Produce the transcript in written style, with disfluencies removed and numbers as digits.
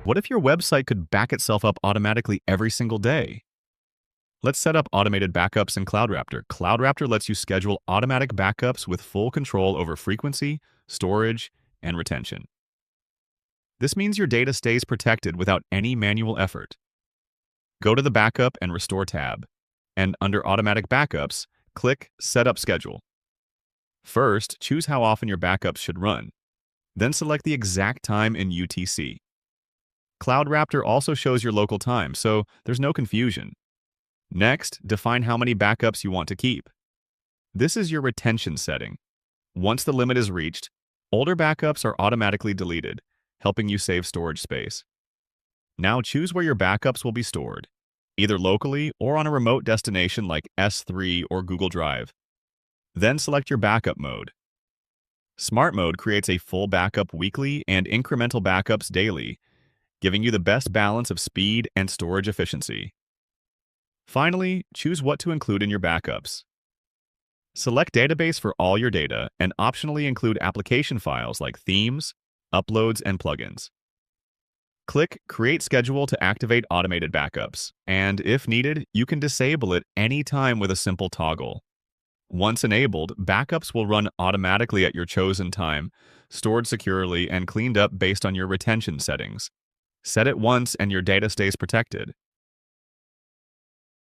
What if your website could back itself up automatically every single day? Let's set up automated backups in CloudRaptor. CloudRaptor lets you schedule automatic backups with full control over frequency, storage, and retention. This means your data stays protected without any manual effort. Go to the Backup and Restore tab, and under Automatic Backups, click Set Schedule. First, choose how often your backups should run. Then select the exact time in UTC. CloudRaptor also shows your local time, so there's no confusion. Next, define how many backups you want to keep. This is your retention setting. Once the limit is reached, older backups are automatically deleted, helping you save storage space. Now choose where your backups will be stored, either locally or on a remote destination like S3 or Google Drive. Then select your backup mode. Smart Mode creates a full backup weekly and incremental backups daily, giving you the best balance of speed and storage efficiency. Finally, choose what to include in your backups. Select Database for all your data and optionally include application files like themes, uploads, and plugins. Click Create Schedule to activate automated backups, and if needed, you can disable it anytime with a simple toggle. Once enabled, backups will run automatically at your chosen time, stored securely and cleaned up based on your retention settings. Set it once and your data stays protected.